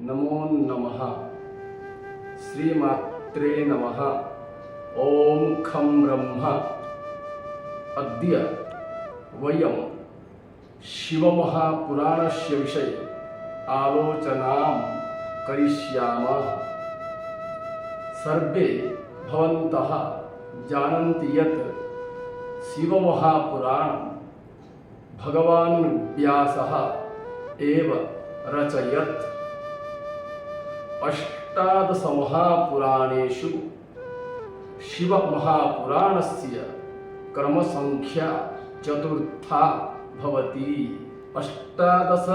नमो नमः श्रीमात्रे नमः। ओम खं ब्रह्म। अद्य वयं शिवमहापुराणस्य विषये आलोचनां करिष्यामः। सर्वे भवन्तः जानन्ति यत् शिवमहापुराणं भगवान् व्यासः एव रचयत्। अष्टादश महापुराणेषु शिवमहापुराणस्य क्रमसंख्या चतुर्था भवति। अष्टादश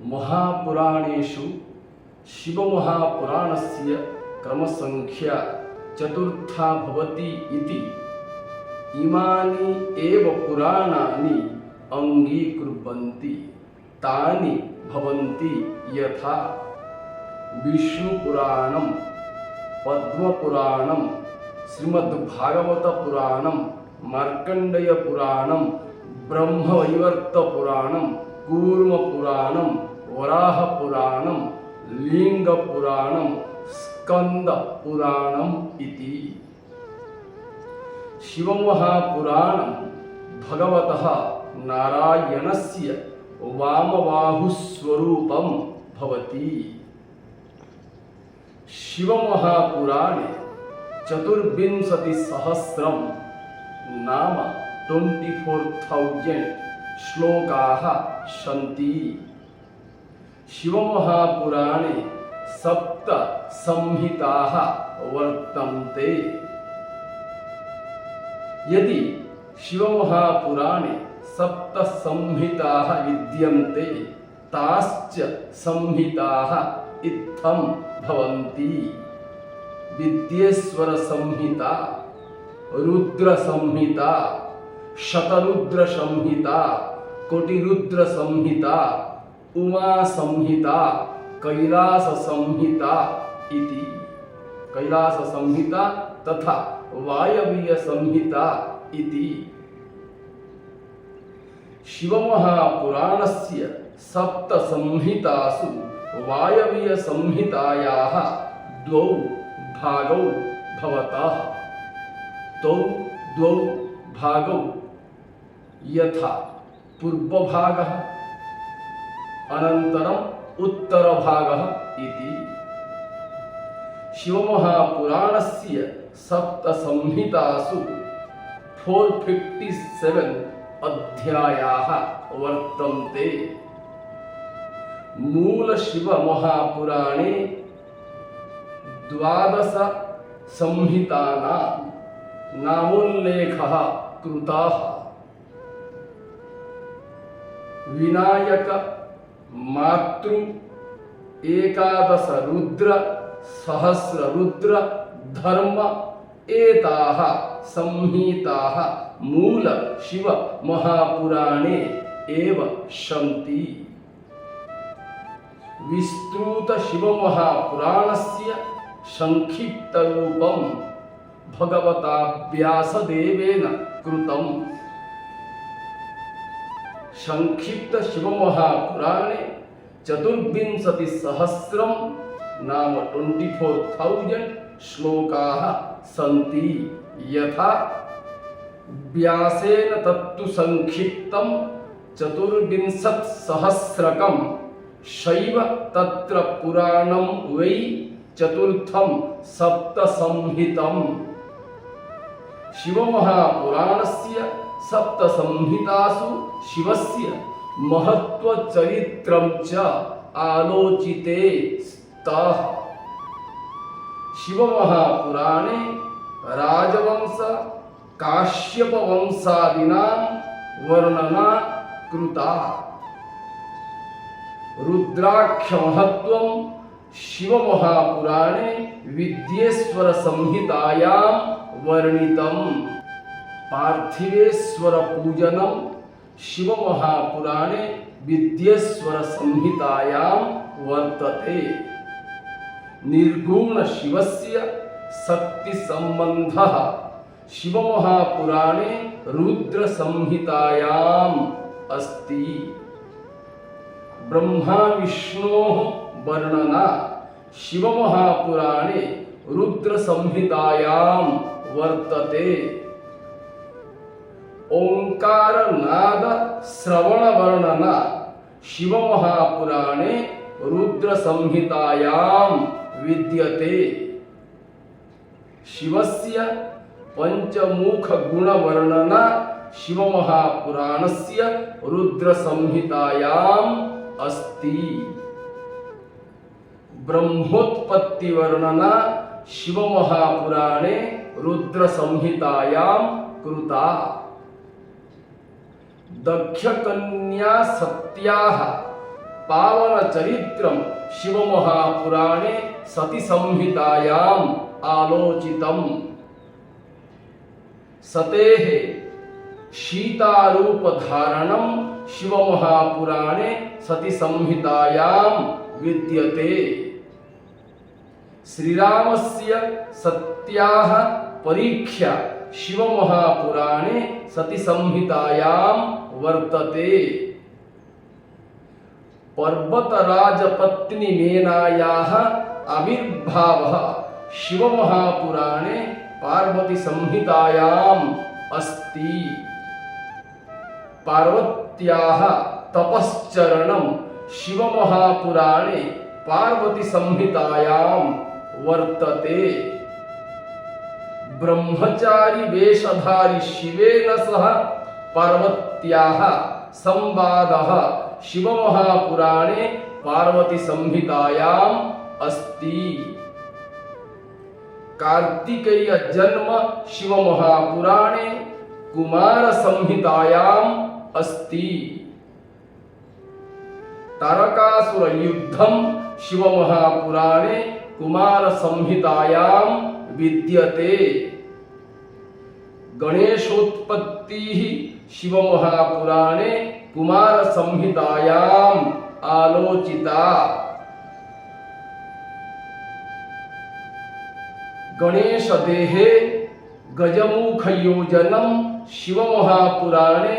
महापुराणेषु शिवमहापुराणस्य क्रमसंख्या चतुर्था भवति इति इमानि एव पुराणानि अंगीकुर्वन्ति। तानि भवन्ति यथा विष्णुपुराणं, पद्मपुराणं, श्रीमद्भागवतपुराणं, मार्कण्डेयपुराणं, ब्रह्मवैवर्तपुराणं, कूर्मपुराणं, वराहपुराणं, लिङ्गपुराणं, स्कन्दपुराणम् इति। शिवमहापुराणं भगवतः नारायणस्य वामबाहुस्वरूपं भवति। शिवमहापुराणे 24,000 नाम 24,000 श्लोकाः सन्ति। शिवमहापुराणे 7 संहिताः वर्तन्ते। यदि शिवमहापुराणे 7 संहिताः विद्यन्ते ताश्च संहिताः इत्थं भवन्ति। विद्येश्वर संहिता, रुद्र संहिता, शतरुद्र संहिता, कोटिरुद्र संहिता, उमा संहिता, कैलास संहिता इति। कैलास संहिता तथा वायवीय संहिता इति। शिवमहापुराणस्य 7 संहितासु वायवीय संहितायाः 2 भागौ भवतः। द्वौ भागौ यथा पूर्वभागः अनन्तरम् उत्तरभागः इति। शिवमहापुराणस्य 7 संहितासु 457 अध्यायाः वर्तन्ते। मूल शिवमहापुराणे 12 संहितानां नामोल्लेखः कृतः। विनायक, मातृ, 11 रुद्र, सहस्र रुद्र, धर्म एताः संहिताः मूल शिव महापुराणे एव सन्ति। विस्तृत शिव महापुराणस्य संक्षिप्त रूपं भगवता व्यासदेवेन कृतम्। संक्षिप्त शिव महापुराणे 24,000 नाम 24,000 श्लोकाः सन्ति। यथा व्यासेन तत्तु संक्षिप्तं 24,000 शैव तत्र पुराणं वै चतुर्थं सप्तसंहितम्। शिवमहापुराणस्य 7 संहितासु शिवस्य महत्त्वचरित्रं च आलोचिते स्तः। शिवमहापुराणे राजवंश, काश्यपवंशादीनां वर्णना कृता। रुद्राक्षमहत्त्वं शिवमहापुराणे विद्येश्वर संहितायां वर्णितम्। पार्थिवेश्वर पूजनं शिवमहापुराणे विद्येश्वर संहितायां वर्तते। निर्गुण शिवस्य शक्ति संबंधः शिवमहापुराणे रुद्र संहितायाम् अस्ति। ब्रह्मा विष्णोः वर्णना शिवमहापुराणे रुद्रसंहितायां वर्तते। ओंकार नाद श्रवण वर्णना शिवमहापुराणे रुद्रसंहितायां विद्यते। शिवस्य पंचमुख गुण वर्णना शिवमहापुराणस्य रुद्रसंहितायाम् अस्ति। ब्रह्मोत्पत्ति वर्णना शिवमहापुराणे रुद्रसंहितायां कृता। दक्षकन्या सत्याः पावन चरित्रं शिवमहापुराणे सतिसंहितायाम् आलोचितम्। सतेः शीतारूप धारणं शिवमहापुराणे सतिसंहितायां विद्यते। श्रीरामस्य सत्याः परीक्षा शिवमहापुराणे सतिसंहितायां वर्तते। पर्वतराजपत्नी मेनायाः आविर्भावः शिवमहापुराणे पार्वतीसंहितायाम् अस्ति। पार्वत्याः तपश्चरणं शिवमहापुराणे पार्वतीसंहितायां वर्तते। ब्रह्मचारी वेशधारी शिवेन सह पार्वत्याः संवादः शिवमहापुराणे पार्वतीसंहितायाम् अस्ति। कार्तिकेय जन्म शिवमहापुराणे कुमारसंहितायाम् अस्ति। तारकासुर युद्धं शिवमहापुराणे कुमारसंहितायां विद्यते। गणेशोत्पत्तिः शिवमहापुराणे कुमारसंहितायाम् आलोचिता। गणेशदेहे गजमुखयोजनं शिवमहापुराणे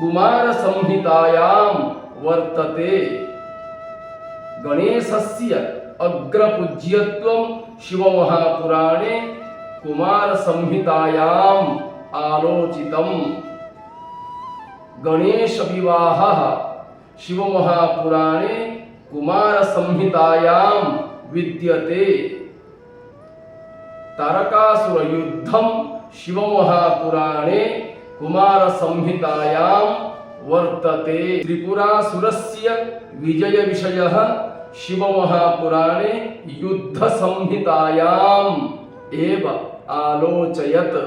कुमारसंहितायां वर्तते। गणेशस्य अग्रपूज्यत्वं शिवमहापुराणे कुमारसंहितायाम् आलोचितम्। गणेशविवाहः शिवमहापुराणे कुमारसंहितायां विद्यते। तारकासुरयुद्धं शिवमहापुराणे कुमारसंहितायां वर्तते। त्रिपुरासुरस्य विजयविषयः शिवमहापुराणे युद्धसंहितायाम् एव आलोचयत्।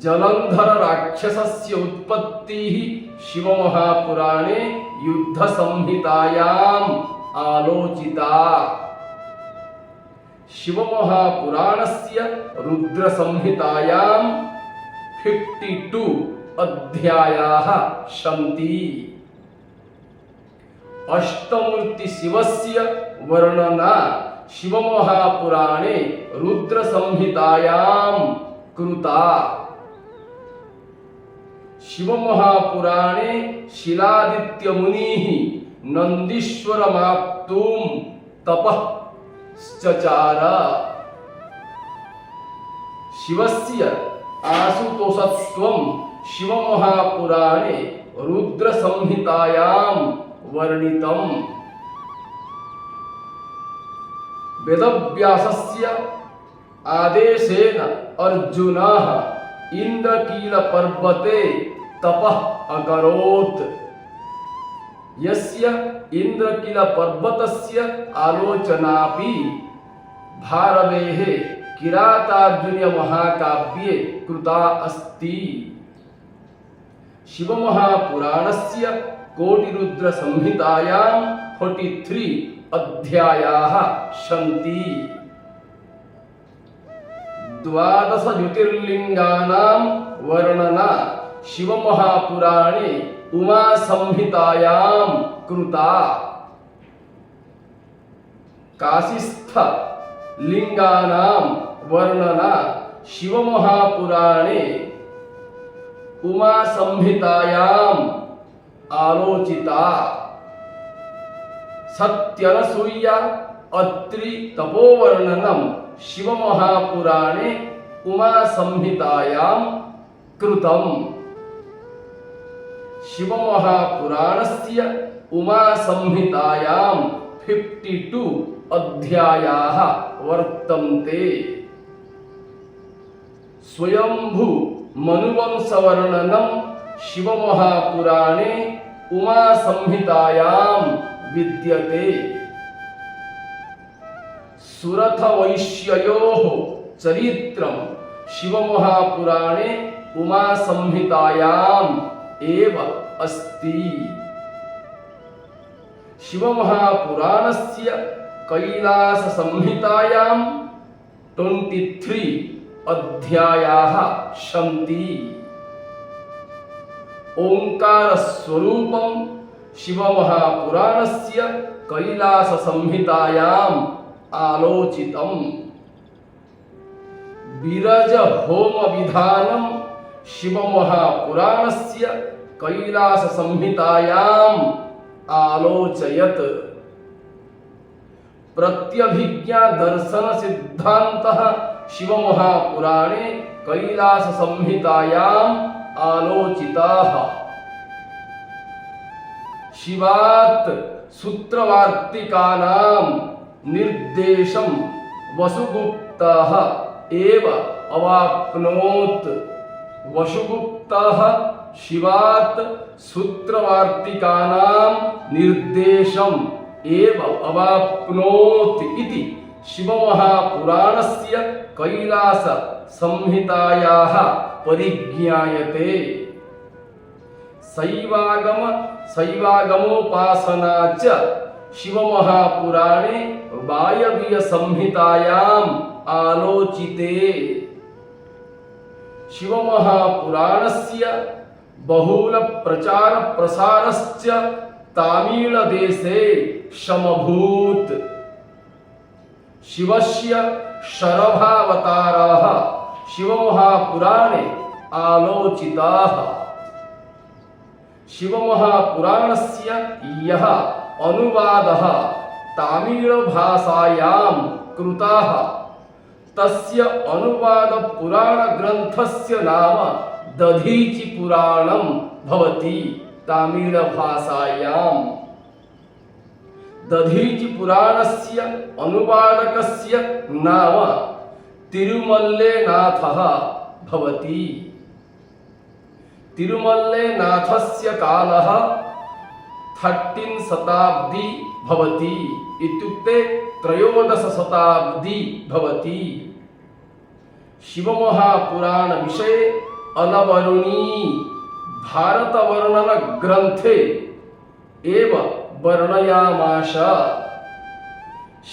जलंधर राक्षसस्य उत्पत्तिः शिवमहापुराणे युद्धसंहितायाम् आलोचिता। शिवमहापुराणस्य रुद्रसंहितायां 52 अध्यायाः सन्ति। अष्टमूर्ति शिवस्य वर्णना शिवमहापुराणे रुद्रसंहितायां कृता। शिवमहापुराणे शिलादित्य मुनिः नंदीश्वरमाप्तुं तपः चचार। शिवस्य आशुतोषत्वं शिवमहापुराणे रुद्रसंहितायां वर्णितम्। वेदव्यासस्य आदेशेन अर्जुनः इंद्रकीलपर्वते तपः अकरोत्। यस्य इंद्रकीलपर्वतस्य आलोचनापि भारवेः किरातार्जुनीय महाकाव्ये कृता अस्ति। शिवमहापुराणस्य कोटिरुद्रसंहितायां 43 अध्यायाः सन्ति। 12 ज्योतिर्लिंगानां वर्णना शिवमहापुराणे उमा संहितायां कृता। काशीस्थ लिंगानां वर्णना शिवमहापुराणे उमा संहितायां आलोचिता। सत्यनसूया अत्रि तपोवर्णनम शिवमहापुराणे उमासंहितायां कृतम्। शिवमहापुराणस्य उमासंहितायां 52 अध्यायाः वर्तन्ते। स्वयंभू मनुवंशवर्णनं शिवमहापुराणे उमासंहितायां विद्यते। सुरथवैश्ययोः चरित्रं शिवमहापुराणे उमासंहितायाम् एव अस्ति। शिवमहापुराणस्य कैलाससंहितायां 23 अध्यायाः सन्ति। ओंकारस्वरूपं शिवमहापुराणस्य कैलाससंहितायाम् आलोचितम्। विरज होम विधानं शिवमहापुराणस्य कैलाससंहितायाम् आलोचयत्। प्रत्यभिज्ञा दर्शन सिद्धान्तः शिवमहापुराणे कैलाससंहितायाम् आलोचिताः। शिवात् सूत्रवार्तिकानां निर्देशं वसुगुप्तः एव अवाप्नोत्। वसुगुप्तः शिवात् सूत्रवार्तिकानां निर्देशम् एव अवाप्नोत् इति शिवमहापुराणस्य कैलास संहितायाः परिज्ञायते। शैवागमोपासना च शिवमहापुराणे वायव्य संहितायाम् आलोचिते। शिवमहापुराणस्य बहुल प्रचार प्रसारश्च तामिलदेशे समभूत्। शिवस्य शरभावताराः शिवमहापुराणे आलोचिताः। शिवमहापुराणस्य यः अनुवादः तामिलभाषायां कृतः तस्य अनुवाद पुराण ग्रन्थस्य नाम दधीचिपुराणं भवति। तामिलभाषायां दधीचिपुराणस्य अनुवादकस्य नाम तिरुमल्लेनाथः भवति। तिरुमल्लेनाथस्य कालः 13 शताब्दी भवति, इत्युक्ते 13 शताब्दी भवति। शिवमहापुराण विषये अलवरुणी भारतवर्णन ग्रन्थे एव वर्णयामास।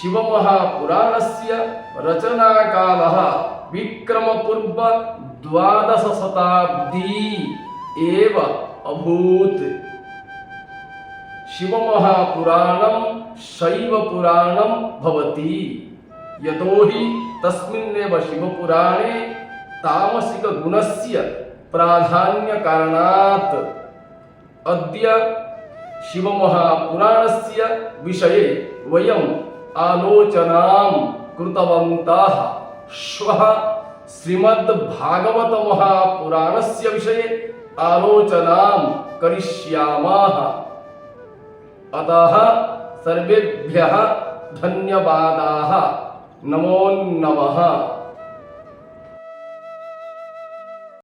शिवमहापुराणस्य रचनाकालः विक्रमपूर्व 12 शताब्दी एव अभूत्। शिवमहापुराणं शैवपुराणं भवति, यतोहि तस्मिन्नेव शिवपुराणे तामसिकगुणस्य प्राधान्यकारणात्। अद्य शिवमहापुराणस्य विषये वयम् आलोचनां कृतवन्तः। श्वः श्रीमद्भागवतमहापुराणस्य विषये आलोचनां करिष्यामः। अतः सर्वेभ्यः धन्यवादाः। नमो नमः।